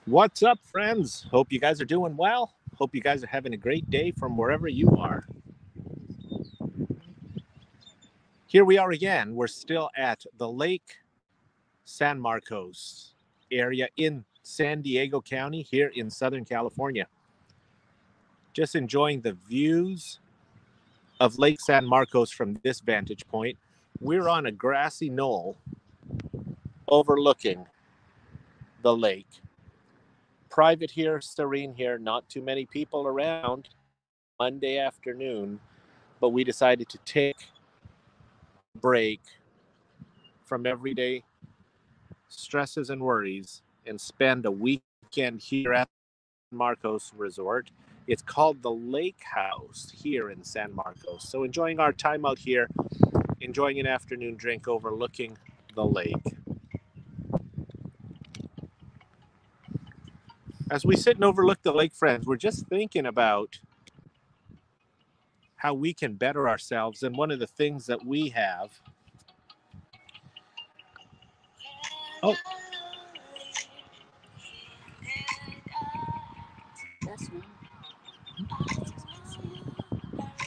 What's up, friends? Hope you guys are doing well. Hope you guys are having a great day from wherever you are. Here we are again. We're still at the Lake San Marcos area in San Diego County here in Southern California. Just enjoying the views of Lake San Marcos from this vantage point. We're on a grassy knoll overlooking the lake. Private here, serene here, not too many people around. Monday afternoon, but we decided to take a break from everyday stresses and worries and spend a weekend here at San Marcos Resort. It's called the Lake House here in San Marcos. So enjoying our time out here, enjoying an afternoon drink overlooking the lake. As we sit and overlook the lake, friends, we're just thinking about how we can better ourselves. And one of the things that we have. Oh,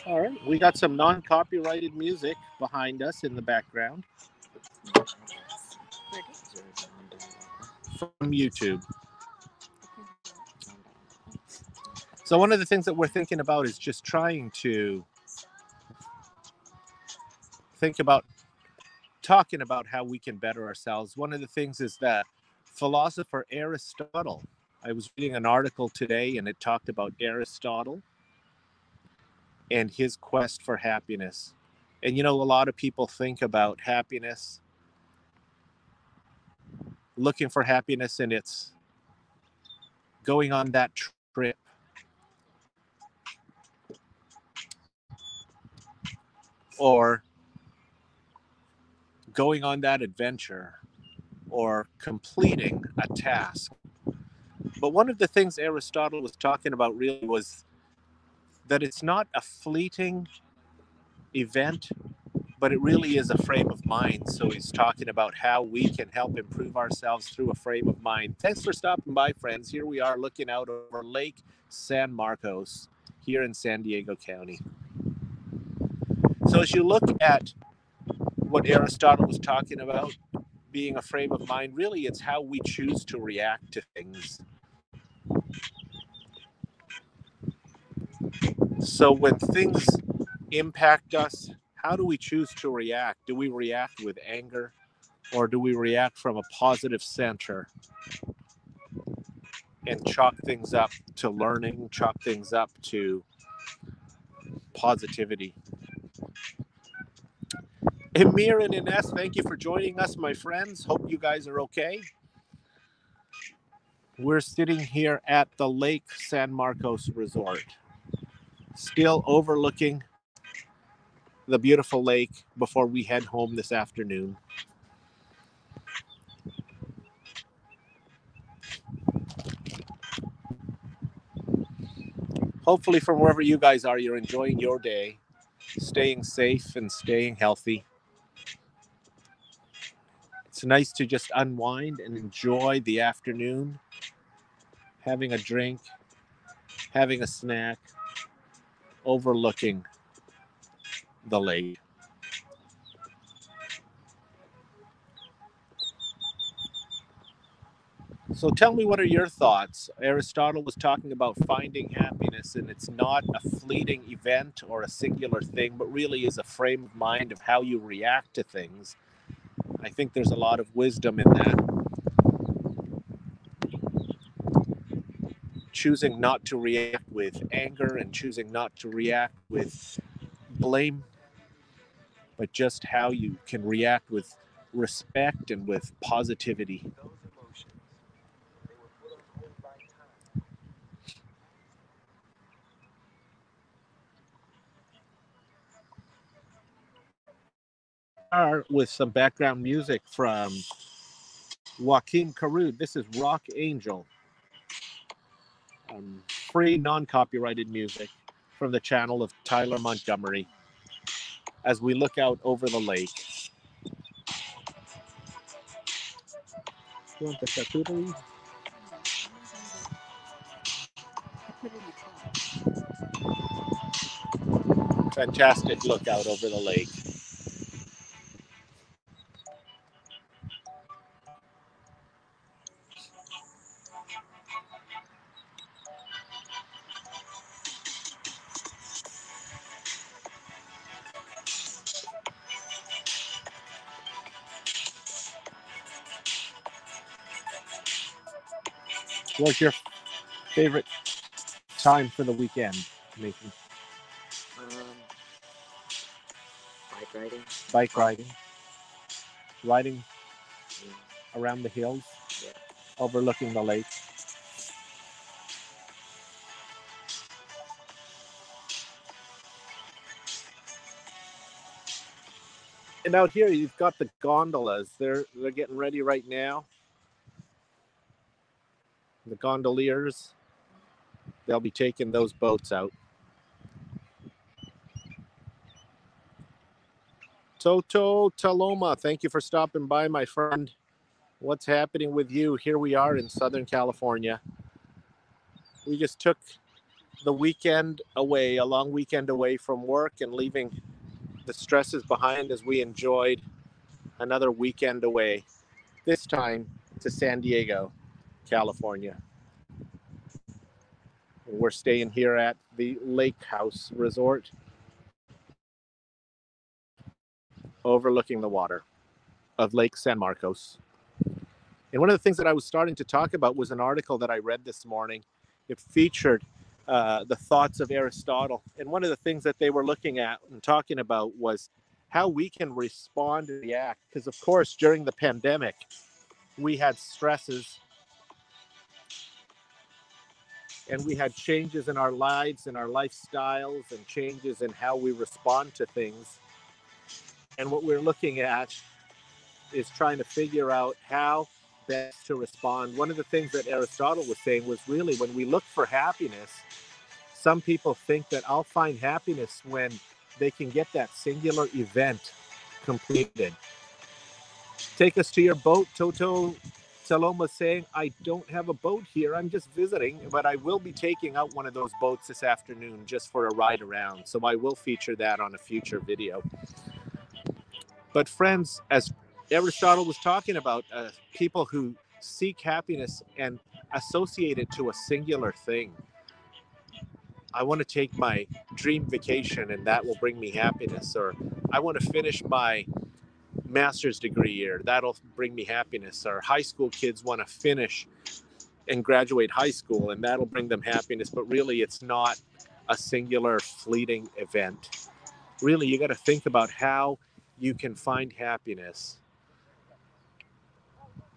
all right. We got some non-copyrighted music behind us in the background from YouTube. So one of the things that we're thinking about is just trying to think about talking about how we can better ourselves. One of the things is that philosopher Aristotle, I was reading an article today and it talked about Aristotle and his quest for happiness. And you know, a lot of people think about happiness, looking for happiness, and it's going on that trip, or going on that adventure, or completing a task. But one of the things Aristotle was talking about really was that it's not a fleeting event, but it really is a frame of mind. So he's talking about how we can help improve ourselves through a frame of mind. Thanks for stopping by, friends. Here we are looking out over Lake San Marcos here in San Diego County. So as you look at what Aristotle was talking about, being a frame of mind, really it's how we choose to react to things. So when things impact us, how do we choose to react? Do we react with anger, or do we react from a positive center and chalk things up to learning, chalk things up to positivity? Amir and Ines, thank you for joining us, my friends. Hope you guys are okay. We're sitting here at the Lake San Marcos Resort, still overlooking the beautiful lake before we head home this afternoon. Hopefully, from wherever you guys are, you're enjoying your day, staying safe and staying healthy. It's nice to just unwind and enjoy the afternoon, having a drink, having a snack, overlooking the lake. So tell me, what are your thoughts? Aristotle was talking about finding happiness, and it's not a fleeting event or a singular thing, but really is a frame of mind of how you react to things. I think there's a lot of wisdom in that. Choosing not to react with anger and choosing not to react with blame, but just how you can react with respect and with positivity. Here we are with some background music from Joaquin Carud. This is Rock Angel, free non-copyrighted music from the channel of Tyler Montgomery as we look out over the lake. You want the charcuterie? Fantastic lookout over the lake. What's your favorite time for the weekend, Nathan? Bike riding. Bike riding. Riding around the hills, Yeah. overlooking the lake. And out here, you've got the gondolas. They're getting ready right now. The gondoliers, they'll be taking those boats out. Toto Taloma, thank you for stopping by, my friend. What's happening with you? Here we are in Southern California. We just took the weekend away, a long weekend away from work and leaving the stresses behind as we enjoyed another weekend away, this time to San Diego, California. We're staying here at the Lake House Resort, overlooking the water of Lake San Marcos. And one of the things that I was starting to talk about was an article that I read this morning. It featured the thoughts of Aristotle. And one of the things that they were looking at and talking about was how we can respond and react. Because, of course, during the pandemic, we had stresses and we had changes in our lives and our lifestyles and changes in how we respond to things. And what we're looking at is trying to figure out how best to respond. One of the things that Aristotle was saying was really when we look for happiness, some people think that I'll find happiness when they can get that singular event completed. Take us to your boat, Toto Saloma saying, I don't have a boat here. I'm just visiting, but I will be taking out one of those boats this afternoon just for a ride around. So I will feature that on a future video. But friends, as Aristotle was talking about, people who seek happiness and associate it to a singular thing. I want to take my dream vacation and that will bring me happiness. Or I want to finish my master's degree or that'll bring me happiness. Or high school kids want to finish and graduate high school and that'll bring them happiness. But really, it's not a singular fleeting event. Really, you got to think about how you can find happiness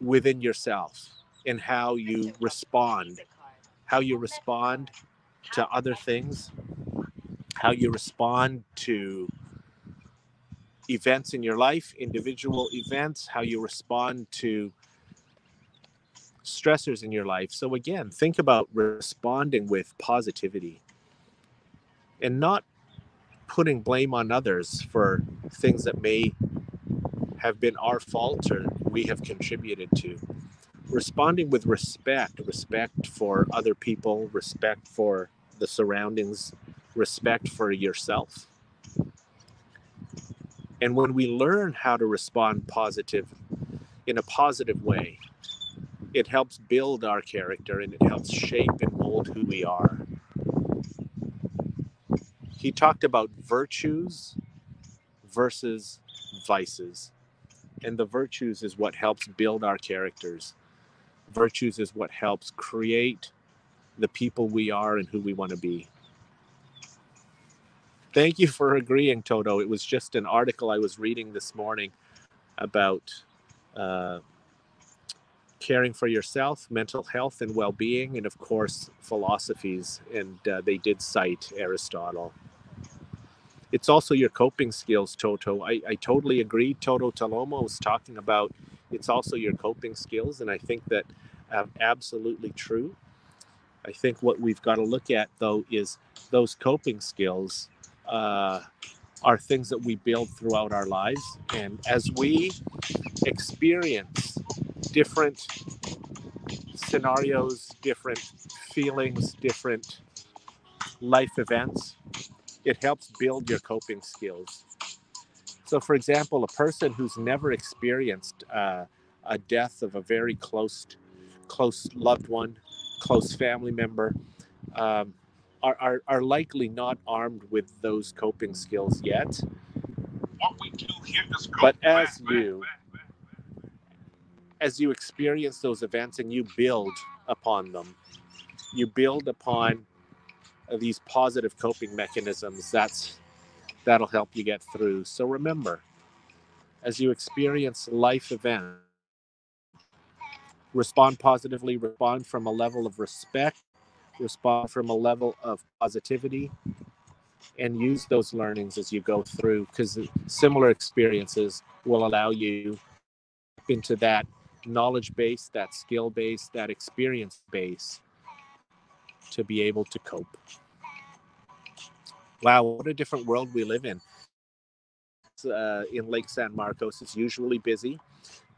within yourself and how you respond to other things, how you respond to events in your life, individual events, how you respond to stressors in your life. So again, think about responding with positivity and not putting blame on others for things that may have been our fault or we have contributed to. Responding with respect for other people, respect for the surroundings, respect for yourself. And when we learn how to respond in a positive way, it helps build our character and it helps shape and mold who we are. He talked about virtues versus vices. And the virtues is what helps build our characters. Virtues is what helps create the people we are and who we want to be. Thank you for agreeing, Toto. It was just an article I was reading this morning about caring for yourself, mental health and well-being, and of course, philosophies. And they did cite Aristotle. It's also your coping skills, Toto. I totally agree. Toto Talomo was talking about it's also your coping skills, and I think that absolutely true. I think what we've got to look at, though, is those coping skills are things that we build throughout our lives. And as we experience different scenarios, different feelings, different life events, it helps build your coping skills. So, for example, a person who's never experienced a death of a very close loved one, close family member, um, are likely not armed with those coping skills yet. But as you experience those events and you build upon them, you build upon these positive coping mechanisms. That'll help you get through. So remember, as you experience life events, respond positively, respond from a level of respect, respond from a level of positivity, and use those learnings as you go through, because similar experiences will allow you into that knowledge base, that skill base, that experience base to be able to cope. Wow, what a different world we live in. In Lake San Marcos, it's usually busy.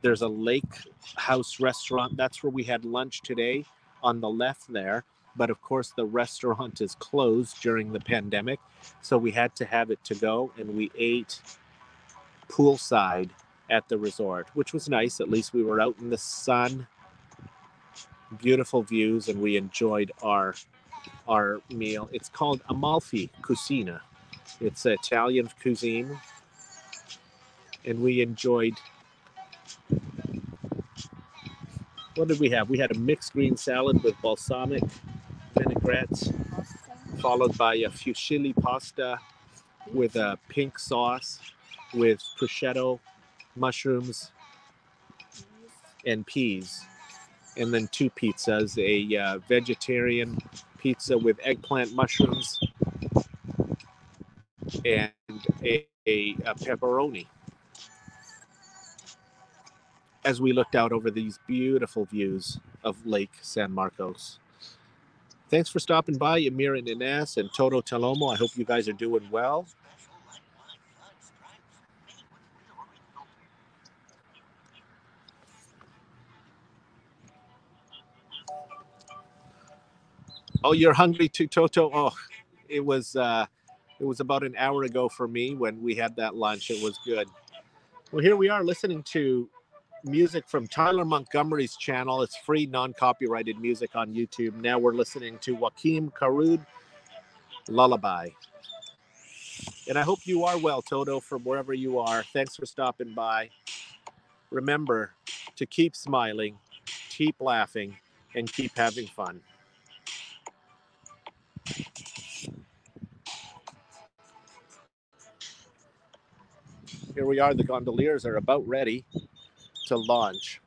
There's a lake house restaurant. That's where we had lunch today on the left there. But of course, the restaurant is closed during the pandemic. So we had to have it to go. And we ate poolside at the resort, which was nice. At least we were out in the sun, beautiful views, and we enjoyed our meal. It's called Amalfi Cucina. It's Italian cuisine. And we enjoyed, what did we have? We had a mixed green salad with balsamic vinaigrette, followed by a fusilli pasta with a pink sauce with prosciutto, mushrooms, and peas. And then 2 pizzas, a vegetarian pizza with eggplant, mushrooms, and a pepperoni. As we looked out over these beautiful views of Lake San Marcos. Thanks for stopping by, Amir and Ines and Toto Talomo. I hope you guys are doing well. Oh, you're hungry too, Toto? Oh, it was about an hour ago for me when we had that lunch. It was good. Well, here we are listening to music from Tyler Montgomery's channel. It's free, non-copyrighted music on YouTube. Now we're listening to Joaquim Karud, Lullaby. And I hope you are well, Toto, from wherever you are. Thanks for stopping by. Remember to keep smiling, keep laughing, and keep having fun. Here we are. The Gondoliers are about ready to launch.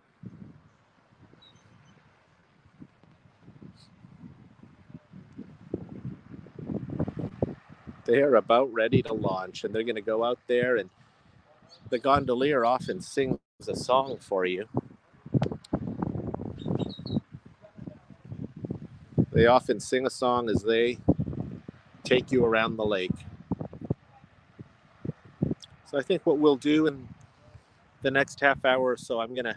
They are about ready to launch, and they're going to go out there, and the gondolier often sings a song for you. They often sing a song as they take you around the lake. So I think what we'll do in the next half hour or so, I'm going to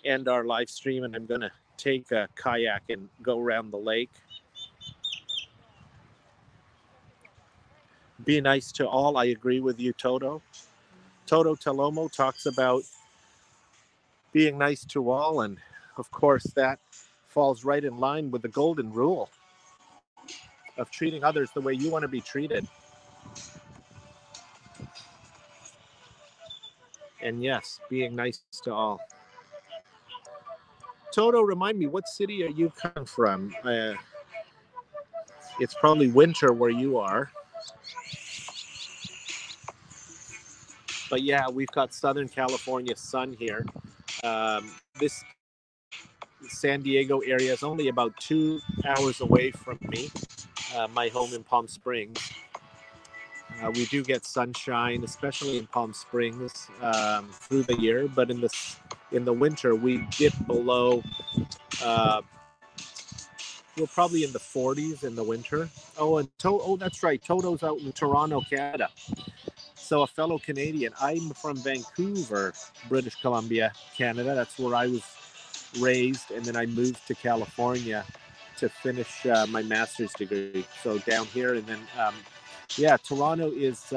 end our live stream, and I'm going to take a kayak and go around the lake. Be nice to all. I agree with you, Toto. Toto Talomo talks about being nice to all, and of course that falls right in line with the golden rule of treating others the way you want to be treated. And yes, being nice to all. Toto, remind me, what city are you coming from? It's probably winter where you are. But yeah, we've got Southern California sun here. This San Diego area is only about 2 hours away from me, my home in Palm Springs. We do get sunshine, especially in Palm Springs, through the year. But in the winter, we dip below. We're probably in the 40s in the winter. Oh, and that's right. Toto's out in Toronto, Canada. So a fellow Canadian. I'm from Vancouver, British Columbia, Canada. That's where I was raised, and then I moved to California to finish my master's degree. So down here, and then yeah, Toronto is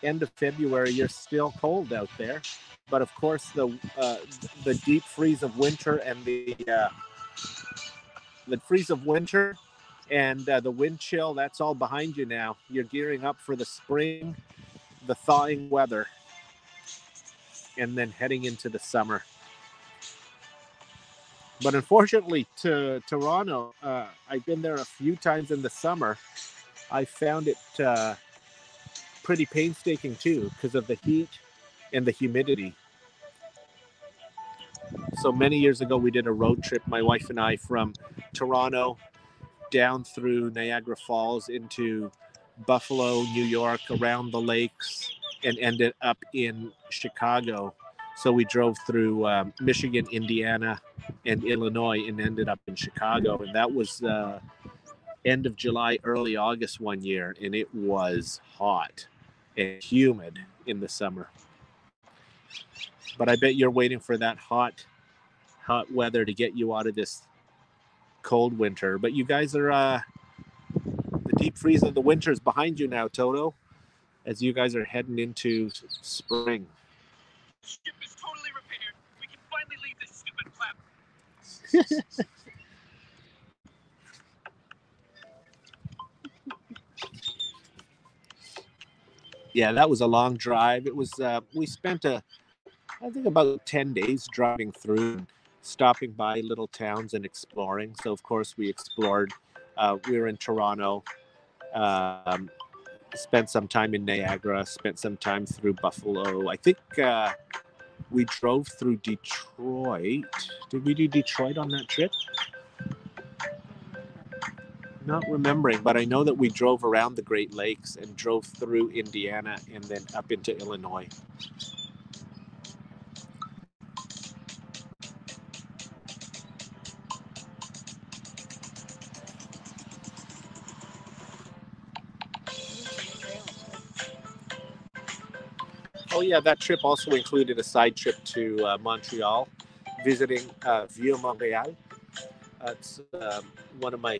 end of February. You're still cold out there, but of course the deep freeze of winter and the freeze of winter and the wind chill, that's all behind you now. You're gearing up for the spring, the thawing weather, and then heading into the summer. But unfortunately, to Toronto, I've been there a few times in the summer. I found it pretty painstaking too because of the heat and the humidity. So many years ago, we did a road trip, my wife and I, from Toronto down through Niagara Falls into Buffalo, New York, around the lakes, and ended up in Chicago. So we drove through Michigan, Indiana, and Illinois, and ended up in Chicago. And that was end of July, early August one year, and it was hot and humid in the summer. But I bet you're waiting for that hot weather to get you out of this cold winter. But you guys are the deep freeze of the winter is behind you now, Toto, as you guys are heading into spring. Ship is totally repaired. We can finally leave this stupid platform. Yeah, that was a long drive. It was we spent I think about 10 days driving through, stopping by little towns and exploring. So of course we explored. We were in Toronto, spent some time in Niagara, spent some time through Buffalo. I think we drove through Detroit. Did we do Detroit on that trip? Not remembering, but I know that we drove around the Great Lakes and drove through Indiana and then up into Illinois. Oh yeah, that trip also included a side trip to Montreal, visiting Vieux-Montréal. It's one of my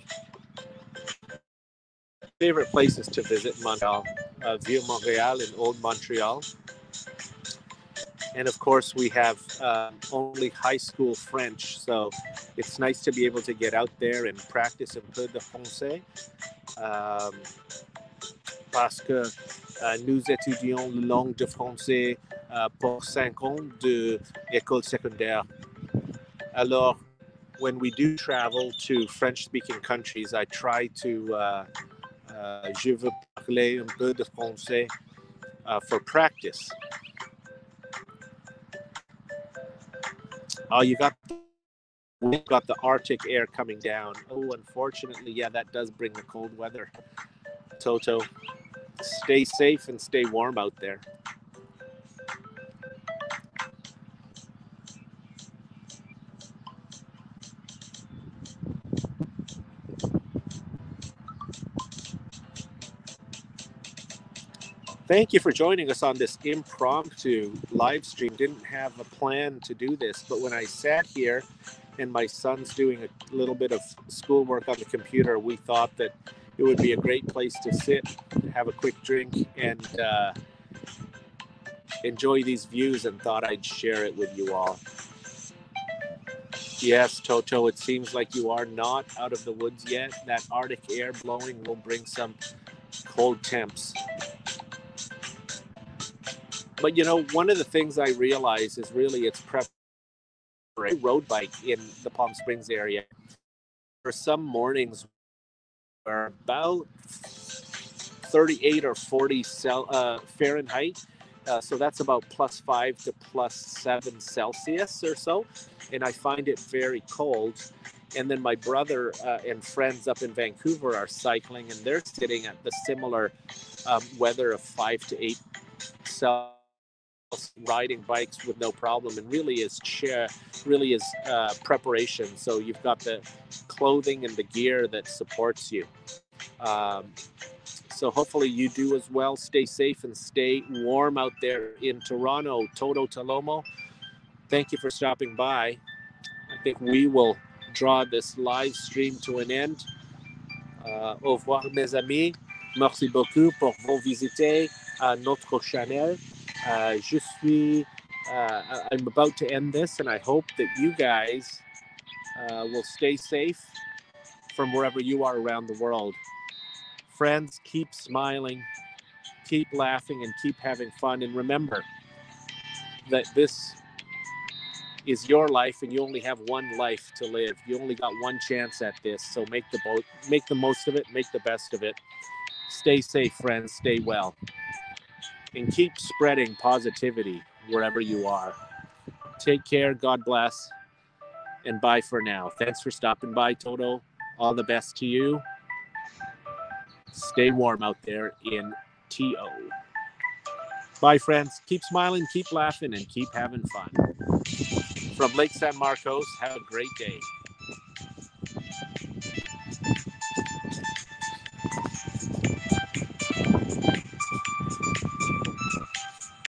favorite places to visit in Montreal, Vieux-Montréal and Old Montreal. And of course, we have only high school French, so it's nice to be able to get out there and practice un peu de français. Parce que nous étudions la langue de français pour 5 ans d'école secondaire. Alors, when we do travel to French-speaking countries, I try to je veux parler un peu de français for practice. Oh, we've got the Arctic air coming down. Oh, unfortunately, yeah, that does bring the cold weather. Toto, stay safe and stay warm out there. Thank you for joining us on this impromptu live stream. Didn't have a plan to do this, but when I sat here and my son's doing a little bit of schoolwork on the computer, we thought that it would be a great place to sit, have a quick drink, and enjoy these views, and thought I'd share it with you all. Yes, Toto, it seems like you are not out of the woods yet. That Arctic air blowing will bring some cold temps. But you know, one of the things I realize is really it's a road bike in the Palm Springs area. For some mornings are about 38 or 40 Fahrenheit. So that's about +5 to +7 Celsius or so. And I find it very cold. And then my brother and friends up in Vancouver are cycling, and they're sitting at the similar weather of 5 to 8 Celsius, riding bikes with no problem. And really is preparation. So you've got the clothing and the gear that supports you. So hopefully you do as well. Stay safe and stay warm out there in Toronto. Toto Talomo, thank you for stopping by. I think we will draw this live stream to an end. Au revoir, mes amis. Merci beaucoup pour vos visites à notre channel. I'm about to end this, and I hope that you guys will stay safe from wherever you are around the world. Friends, keep smiling, keep laughing, and keep having fun. And remember that this is your life, and you only have one life to live. You only got one chance at this, so make the most of it, make the best of it. Stay safe, friends. Stay well, and keep spreading positivity wherever you are. Take care. God bless, and bye for now. Thanks for stopping by, Toto. All the best to you. Stay warm out there in TO. Bye, friends. Keep smiling, keep laughing, and keep having fun. From Lake San Marcos, have a great day.